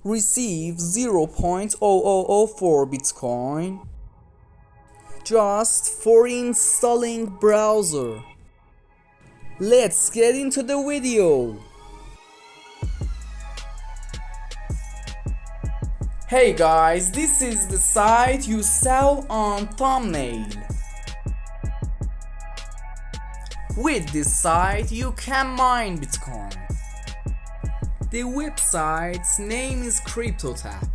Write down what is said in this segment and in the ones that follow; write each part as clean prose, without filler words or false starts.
receive 0.0004 Bitcoin just for installing browser. Let's get into the video. Hey guys, this is the site you saw on thumbnail. With this site you can mine Bitcoin. The website's name is CryptoTab.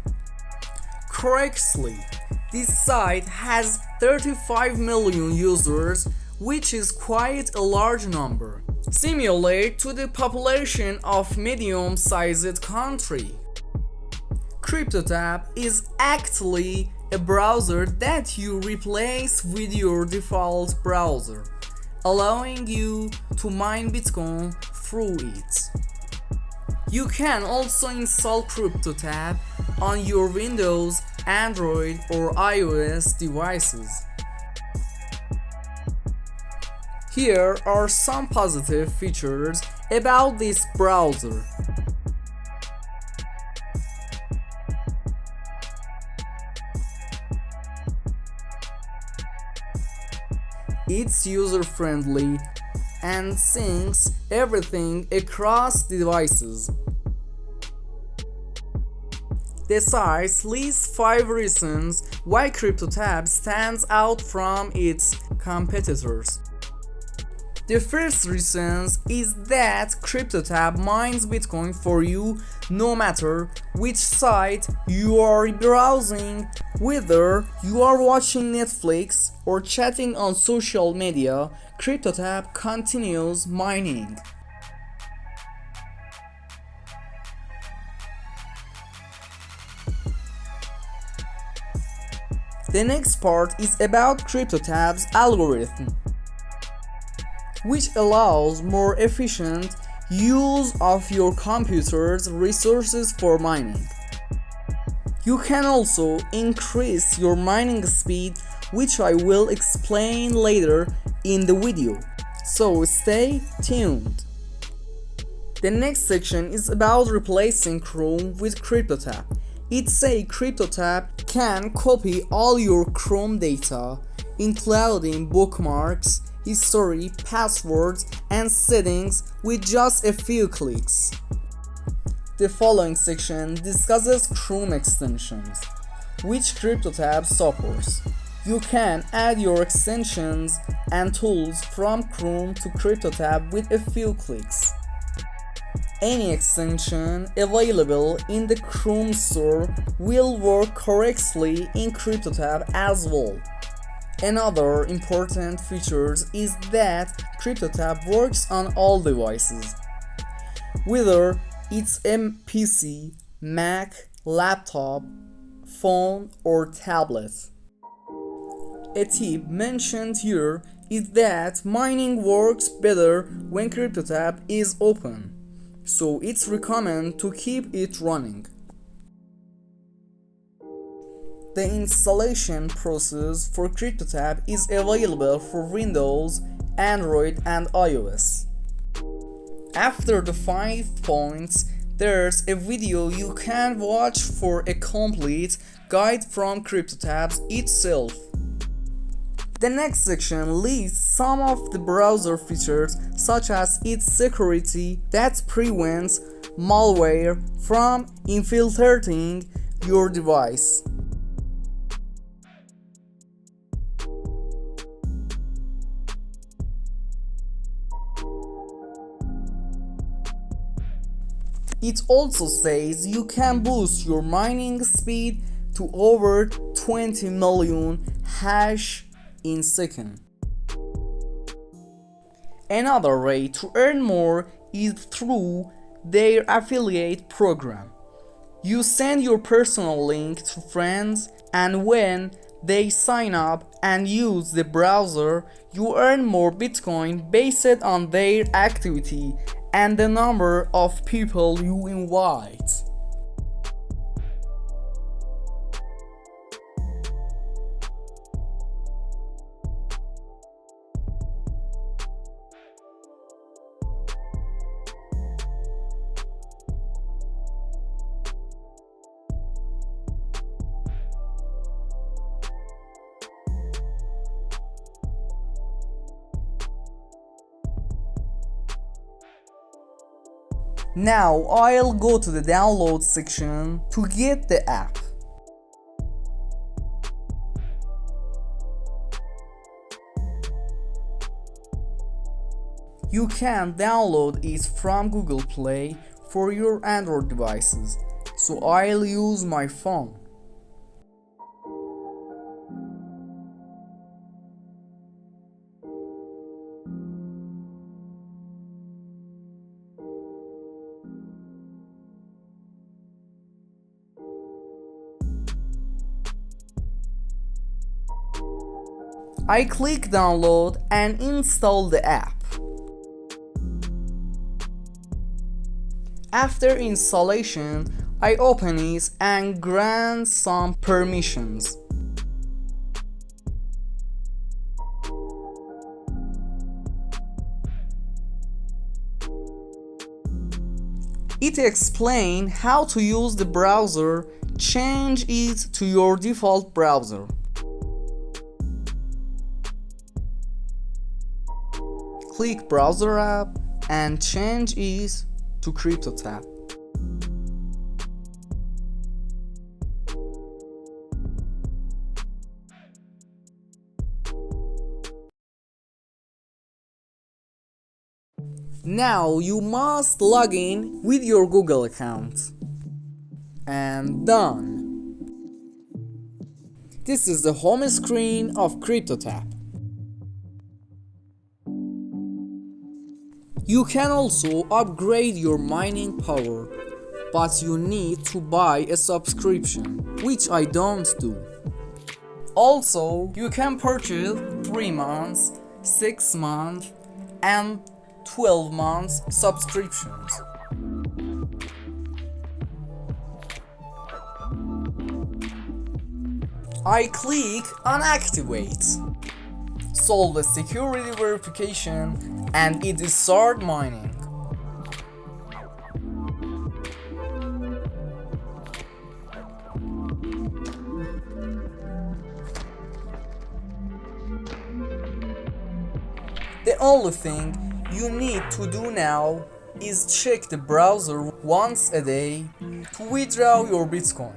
Correctly, this site has 35 million users, which is quite a large number, similar to the population of medium-sized country. CryptoTab is actually a browser that you replace with your default browser, allowing you to mine Bitcoin through it. You can also install CryptoTab on your Windows, Android or iOS devices. Here are some positive features about this browser. It's user-friendly and syncs everything across devices. The site lists 5 reasons why CryptoTab stands out from its competitors. The first reason is that CryptoTab mines Bitcoin for you no matter which site you are browsing, whether you are watching Netflix or chatting on social media. CryptoTab continues mining. The next part is about CryptoTab's algorithm, which allows more efficient use of your computer's resources for mining. You can also increase your mining speed, which I will explain later in the video, so stay tuned. The next section is about replacing Chrome with CryptoTab. It says CryptoTab can copy all your Chrome data, including bookmarks, history, passwords, and settings with just a few clicks. The following section discusses Chrome extensions, which CryptoTab supports. You can add your extensions and tools from Chrome to CryptoTab with a few clicks. Any extension available in the Chrome store will work correctly in CryptoTab as well. Another important feature is that CryptoTab works on all devices, whether it's a PC, Mac, laptop, phone, or tablet. A tip mentioned here is that mining works better when CryptoTab is open, so it's recommended to keep it running. The installation process for CryptoTab is available for Windows, Android, and iOS. After the 5 points, there's a video you can watch for a complete guide from CryptoTab itself. The next section lists some of the browser features, such as its security that prevents malware from infiltrating your device. It also says you can boost your mining speed to over 20 million hash in second. Another way to earn more is through their affiliate program. You send your personal link to friends, and when they sign up and use the browser, you earn more Bitcoin based on their activity and the number of people you invite. Now I'll go to the download section to get the app. You can download it from Google Play for your Android devices, so I'll use my phone. I click download and install the app. After installation, I open it and grant some permissions. It explains how to use the browser. Change it to your default browser. Click browser app and change it to CryptoTab. Now you must log in with your Google account. And done. This is the home screen of CryptoTab. You can also upgrade your mining power, but you need to buy a subscription, which I don't do. Also, you can purchase 3 months, 6 months, and 12 months subscriptions. I click on activate, solve the security verification, and it is start mining. The only thing you need to do now is check the browser once a day to withdraw your Bitcoin.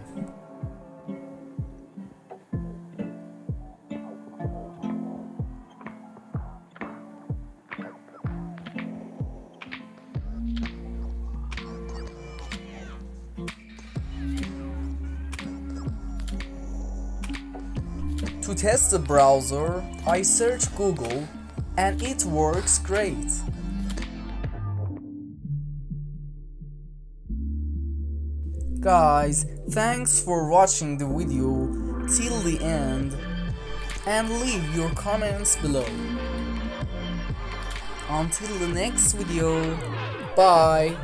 To test the browser, I search Google and it works great. Guys, thanks for watching the video till the end and leave your comments below. Until the next video, bye.